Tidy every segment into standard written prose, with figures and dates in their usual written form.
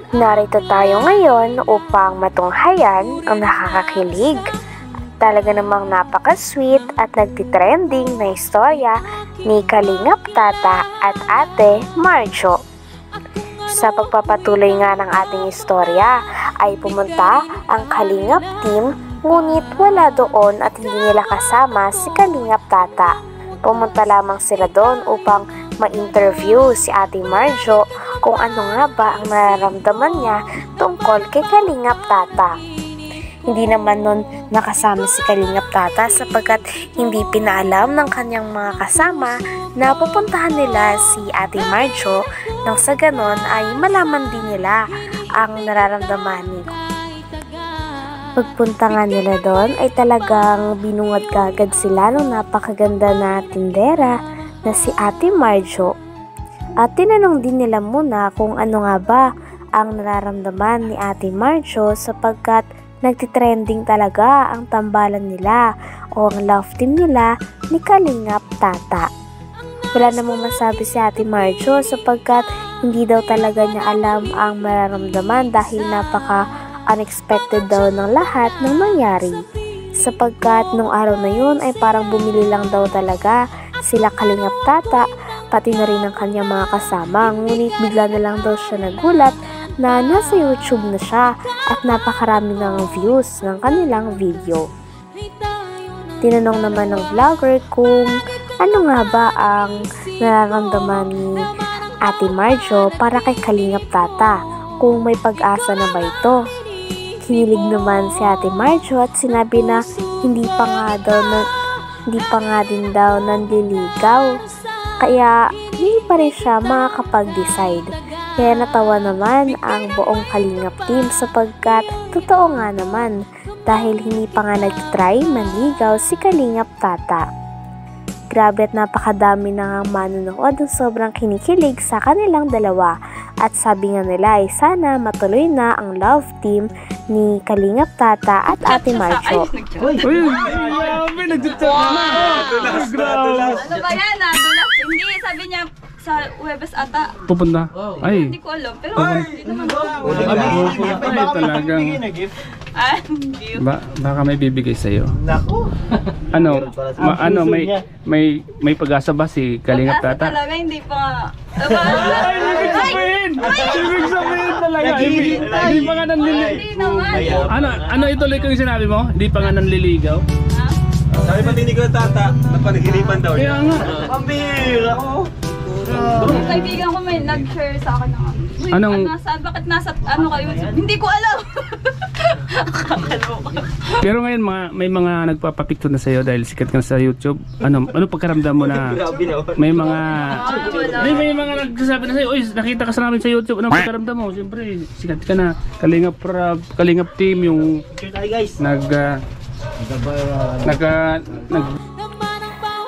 Narito tayo ngayon upang matunghayan ang nakakakilig, talaga namang napaka-sweet at nagtitrending na istorya ni Kalingap Tata at Ate Marjo. Sa pagpapatuloy nga ng ating istorya ay pumunta ang Kalingap team, ngunit wala doon at hindi nila kasama si Kalingap Tata. Pumunta lamang sila doon upang ma-interview si Ate Marjo kung ano nga ba ang nararamdaman niya tungkol kay Kalingap Tata. Hindi naman nun nakasama si Kalingap Tata sapagkat hindi pinaalam ng kanyang mga kasama na pupuntahan nila si Ate Marjo, nang sa ganon ay malaman din nila ang nararamdaman ni. Pagpunta nga nila doon ay talagang binungad kagad sila ng napakaganda na tindera na si Ate Marjo. At tinanong din nila muna kung ano nga ba ang nararamdaman ni Ate Marjo sapagkat nagtitrending talaga ang tambalan nila o ang love team nila ni Kalingap Tata. Wala namang masabi si Ate Marjo sapagkat hindi daw talaga niya alam ang mararamdaman dahil napaka-unexpected daw ng lahat ng nangyari. Sapagkat nung araw na yun ay parang bumili lang daw talaga sila Kalingap Tata, pati na rin ang kanyang mga kasama, ngunit bigla na lang daw siya nagulat na nasa YouTube na siya at napakarami ng views ng kanilang video. Tinanong naman ng vlogger kung ano nga ba ang nararamdaman ni Ate Marjo para kay Kalingap Tata, kung may pag-asa na ba ito. Kinilig naman si Ate Marjo at sinabi na hindi pa nga din daw nanliligaw, kaya hindi pa rin siya makakapag-decide. Kaya natawa naman ang buong Kalingap team sapagkat totoo nga naman dahil hindi pa nga nag-try manligaw si Kalingap Tata. Grabe at napakadami na nga manonood ng sobrang kinikilig sa kanilang dalawa, at sabi nga nila ay sana matuloy na ang love team ni Kalingap Tata at Ate Marjo. May nagtutok na. Ano ba yan? Dulas? Hindi, sabi niya sa Webes ata. Pupunta? Ay. Hindi ko alam, pero Ay, talagang. Baka may bibigay sa'yo. Nako. Ano, may pag-asa ba si Kalingap Tata? talaga, hindi pa. Ibig sabihin talaga. Hindi pa nga nanliligaw. Hindi naman. Ano ituloy ko yung sinabi mo? Hindi pa nga nanliligaw? Sabi pa ni Tata, napanaginipan daw Kaya niya. nga. Pambira ko. Yung kaibigan ko may nag-share sa akin ng bakit nasa ano kayo? Hindi ko alam. Pero ngayon may mga nagpapapicture na sa'yo dahil sikat ka na sa YouTube. Ano pagkaramdam mo na may mga nagsasabi na sa'yo, "Uy, nakita ka sa namin sa YouTube." Ano pagkaramdam mo? Siyempre, sikat ka na. Kalingap team yung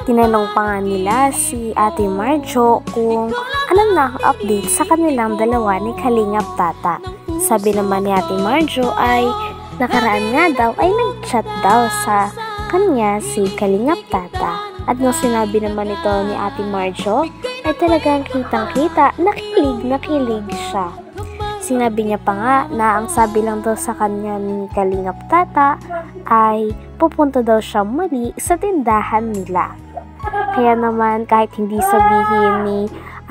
Tinanong pa nga nila si Ate Marjo kung ano na ang update sa kanilang dalawa ni Kalingap Tata. Sabi naman ni Ate Marjo ay nakaraan nga daw ay nag-chat daw sa kanya si Kalingap Tata. At nung sinabi naman ito ni Ate Marjo ay talagang kitang-kita, nakilig siya. Sinabi niya pa nga na ang sabi lang daw sa kanya ni Kalingap Tata ay pupunta daw siya muli sa tindahan nila. Kaya naman kahit hindi sabihin ni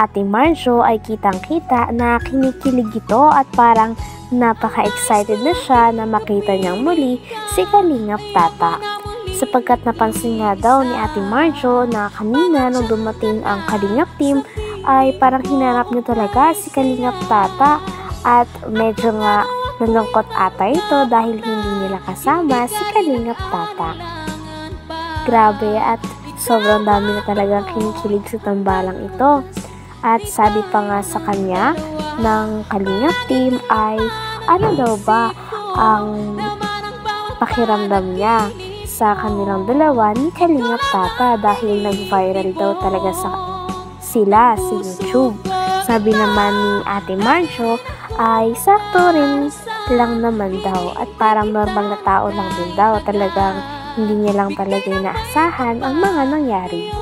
Ate Marjo ay kitang-kita na kinikilig ito at parang napaka-excited na siya na makita niyang muli si Kalingap Tata. Sapagkat napansin nga daw ni Ate Marjo na kanina nung dumating ang Kalingap team ay parang hinanap niya talaga si Kalingap Tata at medyo nga nalungkot ata ito dahil hindi nila kasama si Kalingap Tata. Grabe, at sobrang dami na talagang kinikilig sa tambalang ito. At sabi pa nga sa kanya ng Kalingap team ay ano daw ba ang pakiramdam niya sa kanilang dalawa ni Kalingap Tata dahil nag-viral daw talaga sila sa YouTube. Sabi naman ni Ate Marjo ay sakto rin lang naman daw at parang normal na tao lang din daw, talagang hindi niya lang talaga inaasahan ang mga nangyari.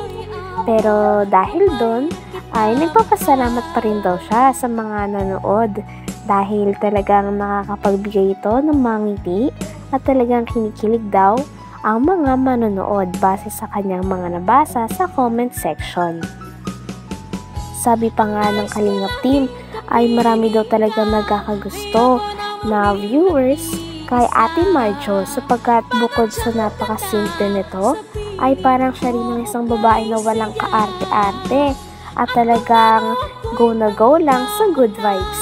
Pero dahil doon ay nagpapasalamat pa rin daw siya sa mga nanood dahil talagang nakakapagbigay ito ng mga ngiti at talagang kinikilig daw ang mga manonood base sa kanyang mga nabasa sa comment section. Sabi pa nga ng Kalingap team ay marami daw talagang nagkakagusto na viewers kay Ate Marjo sapagkat bukod sa napakasimple nito ay parang siya rin ang isang babae na walang kaarte-arte at talagang go na go lang sa good vibes.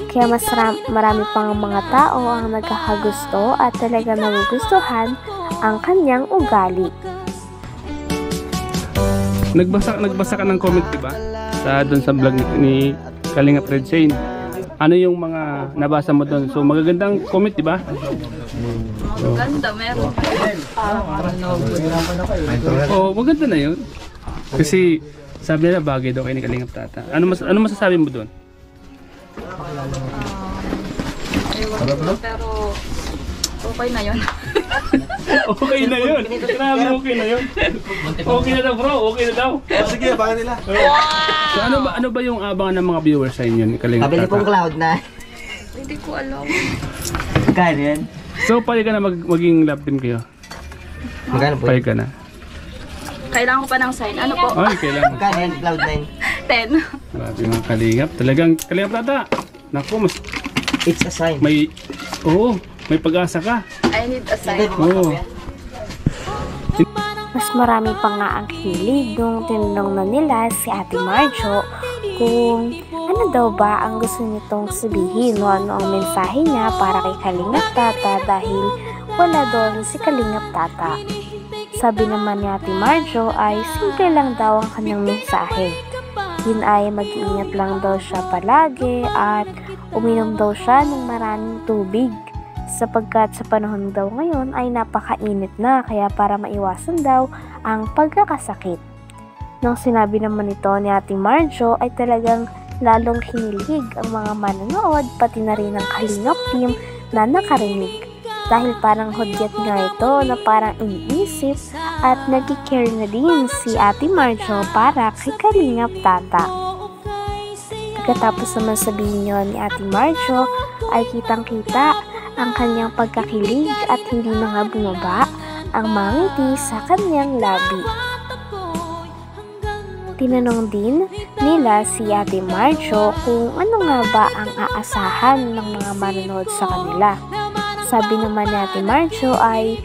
Kaya mas marami pang mga tao ang nagkakagusto at talagang nagugustuhan ang kanyang ugali. Nagbasa ka ng comment, diba? Doon sa vlog ni Kalingap Red Shane. Ano yung mga nabasa mo doon? So magagandang comment, diba? Ganda, meron. Oh, maganda na yun. Kasi sabi nila bagay daw kay ni Kalingap Tata. Ano masasabi mo doon? Pero okay na yun. Okay na yun. Grabe, okay na yun. Okay na daw, bro. Okay na daw. Sige, abangan nila. So ano ba yung abangan ng mga viewers sa inyo ni Kalingap Pabili pong Tata? cloud na. Hindi ko alam. Magkano yan? So pwede ka na maging love team kayo? Magkano po? Pwede ka na. Kailangan ko pa ng sign. Ano po? Ay, kailangan. Magkano yan? Cloud 10. 9. Grabe mga Kalingap. Talagang Kalingap Tata. Naku, mas It's a sign. may pag-asa ka. I need a sign. Oo. Mas marami pa nga ang hilig nung tinanong na nila si Ate Marjo kung ano daw ba ang gusto nitong sabihin o ano ang mensahe niya para kay Kalingap Tata dahil wala doon si Kalingap Tata. Sabi naman ni Ate Marjo ay simple lang daw ang kanyang mensahe. Yun ay mag-iingat lang daw siya palagi at uminom daw siya ng maraming tubig sapagkat sa panahon daw ngayon ay napakainit na kaya para maiwasan daw ang pagkakasakit. Nung sinabi naman ito ni Ate Marjo ay talagang lalong hinilig ang mga manonood pati na rin ang Kalingap team na nakarinig. Dahil parang hudyat nga ito na parang iniisip at nag-care na din si Ate Marjo para kay Kalingap Tata. Pagkatapos naman sabihin nyo ni Ate Marjo ay kitang-kita ang kanyang pagkakilig at hindi na nga bumaba ang mga ngiti sa kanyang labi. Tinanong din nila si Ate Marjo kung ano nga ba ang aasahan ng mga manonood sa kanila. Sabi naman ni Ate Marjo ay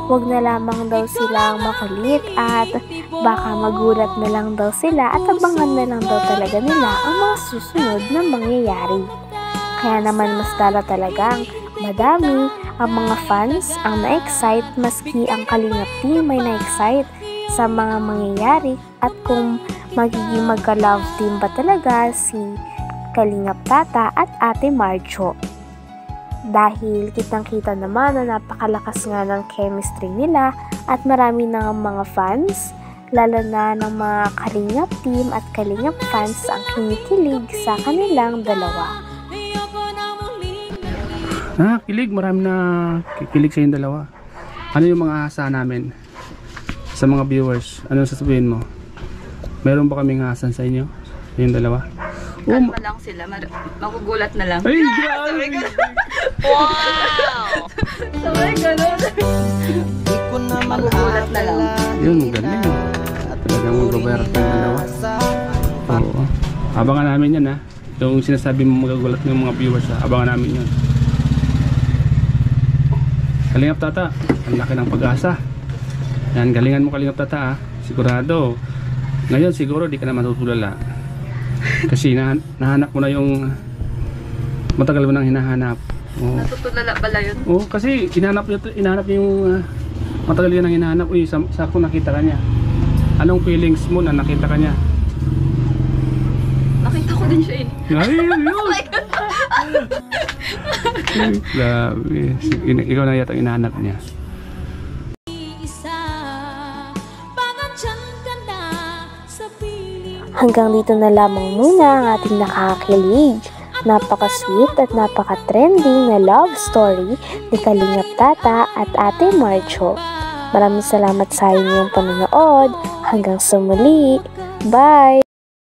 huwag na lamang daw silang makulit at baka magulat na lang daw sila at abangan na lang daw talaga nila ang mga susunod na mangyayari. Kaya naman mas talagang madami ang mga fans ang na-excite maski ang Kalingap team ay na-excite sa mga mangyayari at kung magiging magka-love team ba talaga si Kalingap Tata at Ate Marjo. Dahil kitang-kita naman na napakalakas nga ng chemistry nila at marami na mga fans, lalo na ng mga Kalingap team at Kalingap fans ang kinikilig sa kanilang dalawa. Kilig. Marami na kikilig sa yung dalawa. Ano yung mga asahan namin sa mga viewers? Ano sasabihin mo? Meron ba kaming asahan sa inyo? Yung dalawa? Kalma lang sila. Magugulat na lang. Ay, grabe! Wow! Sabay ganun. Magugulat na lang. Yun, galing. Talagang magbabayarap ng dalawa. Oo. Abangan namin yan, ha. Yung sinasabi mo magagulat ng mga viewers, ha. Abangan namin yun. Kalingap Tata, ang laki ng pag-asa. Yan, galingan mo Kalingap Tata, ha. Sigurado. Ngayon siguro di ka na matutulala. Kasi nahanap mo na yung matagal mo nang hinahanap. Oh. Natutulala pala yun. Oh, kasi hinahanap yung matagal yun ang hinahanap. Uy, sako nakita ka niya. Anong feelings mo na nakita ka niya? Nakita ko din siya eh. Ay, yun! Grabe. Ikaw na yata ang hinahanap niya. Hanggang dito na lamang muna ang ating nakakakilig, napaka-sweet at napaka-trending na love story ni Kalingap Tata at Ate Marjo. Maraming salamat sa inyong panonood. Hanggang sa muli. Bye!